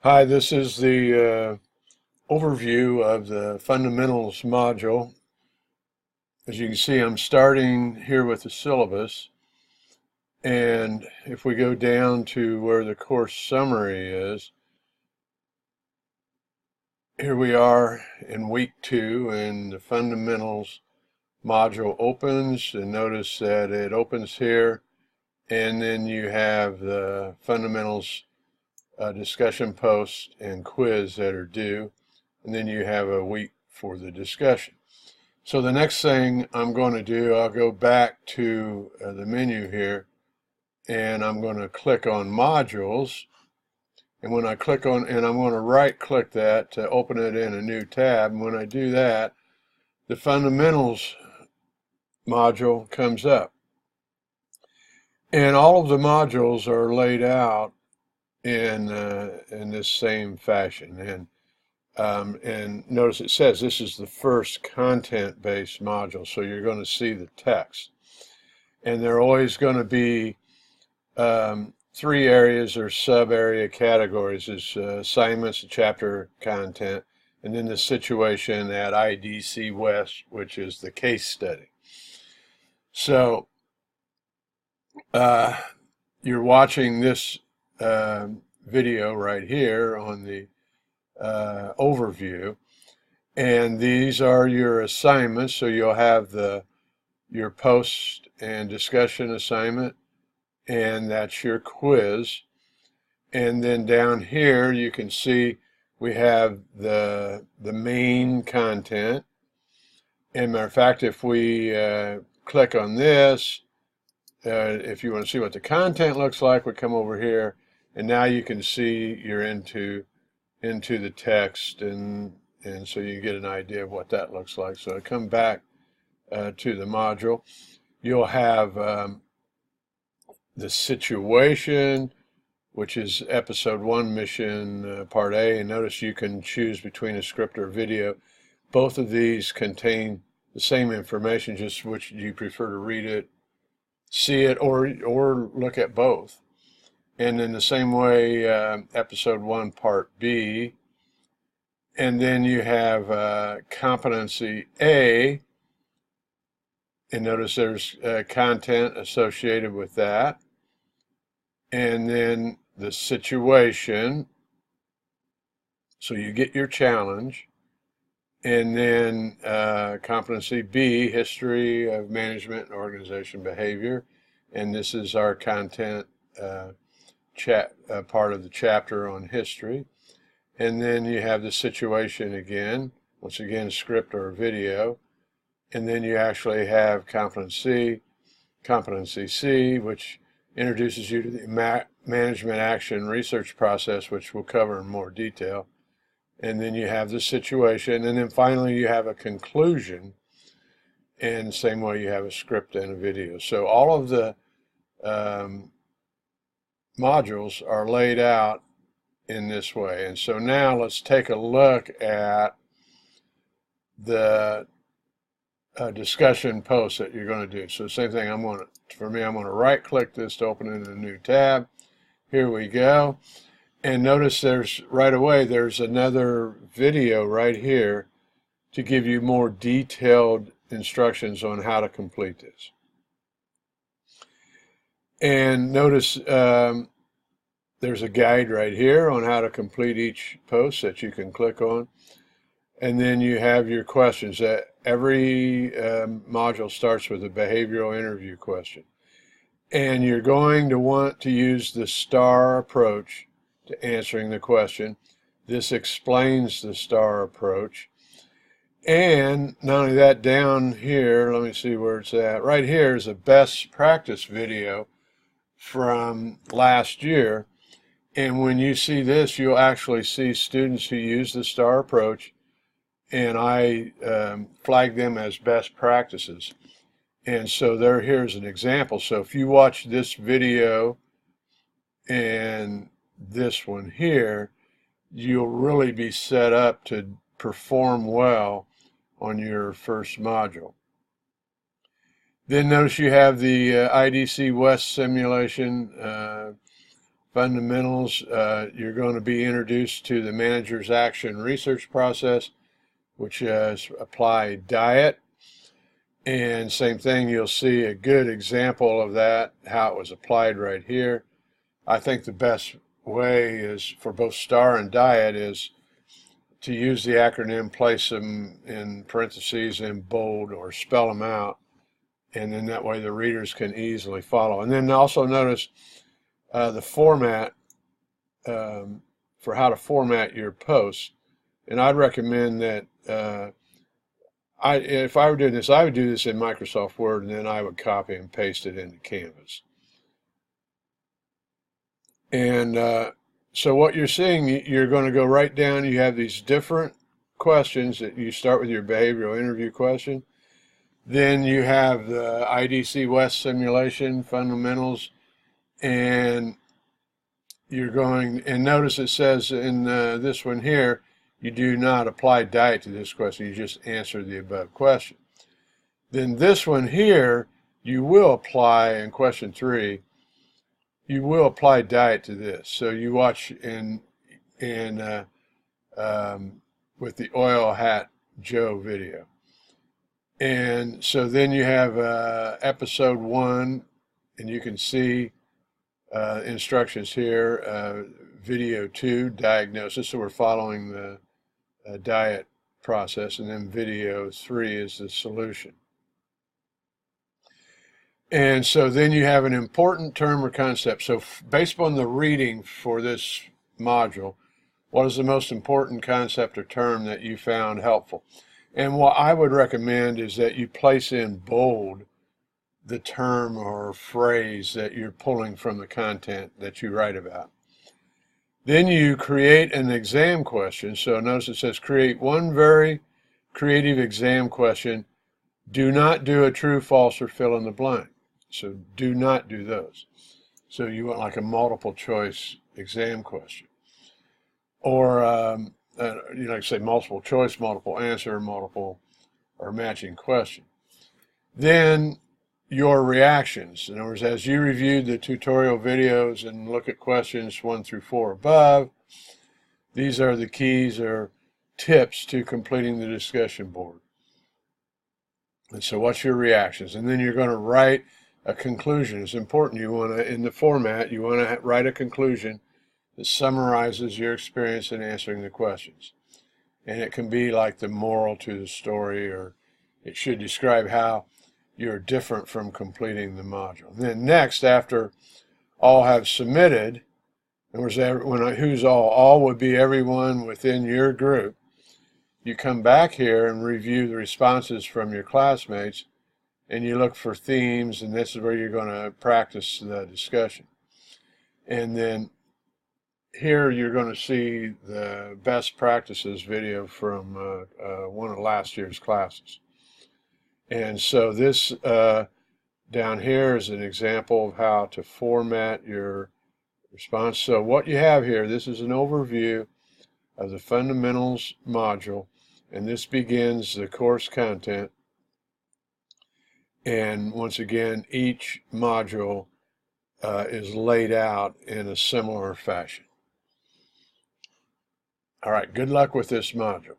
Hi, this is the overview of the fundamentals module. As you can see, I'm starting here with the syllabus. And if we go down to where the course summary is, here we are in week 2, and the fundamentals module opens. And notice that it opens here, and then you have the fundamentals discussion post and quiz that are due. And then you have a week for the discussion. So the next thing I'm going to do, I'll go back to the menu here, and I'm going to click on modules. And when I click on, and I'm going to right click that to open it in a new tab. And when I do that, the fundamentals module comes up. And all of the modules are laid out in this same fashion. And notice it says this is the first content-based module, so you're going to see the text. And there are always going to be 3 areas or sub-area categories. There's assignments, the chapter content, and then the situation at IDC West, which is the case study. So you're watching this video right here on the overview, and these are your assignments. So you'll have your post and discussion assignment, and that's your quiz. And then down here you can see we have the main content. And matter of fact, if we click on this, if you want to see what the content looks like, we come over here, and now you can see you're into the text, and so you get an idea of what that looks like. So I come back to the module. You'll have the situation, which is episode 1, mission part A. And notice you can choose between a script or video. Both of these contain the same information, just which you prefer to read it, see it, or look at both. And in the same way, episode 1, part B. And then you have competency A. And notice there's content associated with that. And then the situation. So you get your challenge. And then competency B, history of management and organization behavior. And this is our content part of the chapter on history. And then you have the situation again, once again, script or video. And then you actually have competency C, which introduces you to the management action research process, which we'll cover in more detail. And then you have the situation. And then finally, you have a conclusion. And the same way, you have a script and a video. So all of the modules are laid out in this way. And so now let's take a look at the discussion post that you're going to do. So same thing, I'm going to right click this to open it in a new tab. Here we go. And notice right away there's another video right here to give you more detailed instructions on how to complete this. And notice there's a guide right here on how to complete each post that you can click on. And then you have your questions. Every module starts with a behavioral interview question. And you're going to want to use the STAR approach to answering the question. This explains the STAR approach. And not only that, down here, let me see where it's at. Right here is a best practice video from last year. And when you see this, you'll actually see students who use the STAR approach, and I flag them as best practices. And so here's an example. So if you watch this video and this one here, you'll really be set up to perform well on your first module. Then notice you have the IDC West simulation fundamentals, you're going to be introduced to the manager's action research process, which is apply diet. And same thing, you'll see a good example of that, how it was applied right here. I think the best way is for both STAR and diet is to use the acronym, place them in parentheses in bold or spell them out, and then that way the readers can easily follow. And then also notice the format for how to format your posts. And I'd recommend that if I were doing this, I would do this in Microsoft Word, and then I would copy and paste it into Canvas. And so what you're seeing, you're going to go right down. You have these different questions that you start with your behavioral interview question. Then you have the IDC West simulation, fundamentals, and you're going, and notice it says in this one here, you do not apply diet to this question. You just answer the above question. Then this one here, you will apply in question 3. You will apply diet to this. So you watch with the oil hat Joe video. And so then you have episode 1, and you can see instructions here. Video 2, diagnosis. So we're following the diet process. And then video 3 is the solution. And so then you have an important term or concept. So based upon the reading for this module, what is the most important concept or term that you found helpful? And what I would recommend is that you place in bold the term or phrase that you're pulling from the content that you write about. Then you create an exam question. So notice it says create one very creative exam question. Do not do a true, false, or fill in the blank. So do not do those. So you want like a multiple choice exam question. Or, like say multiple choice, multiple answer, multiple or matching question. Then your reactions. In other words, as you reviewed the tutorial videos and look at questions 1 through 4 above, these are the keys or tips to completing the discussion board. And so what's your reactions? And then you're going to write a conclusion. It's important. You want to, in the format, you want to write a conclusion that summarizes your experience in answering the questions. And it can be like the moral to the story, or it should describe how you're different from completing the module. And then next, after all have submitted, in other words, who's all? All would be everyone within your group. You come back here and review the responses from your classmates, and you look for themes, and this is where you're going to practice the discussion. And then here you're going to see the best practices video from one of last year's classes. And so this down here is an example of how to format your response. So what you have here, this is an overview of the fundamentals module, and this begins the course content. And once again, each module is laid out in a similar fashion. All right, good luck with this module.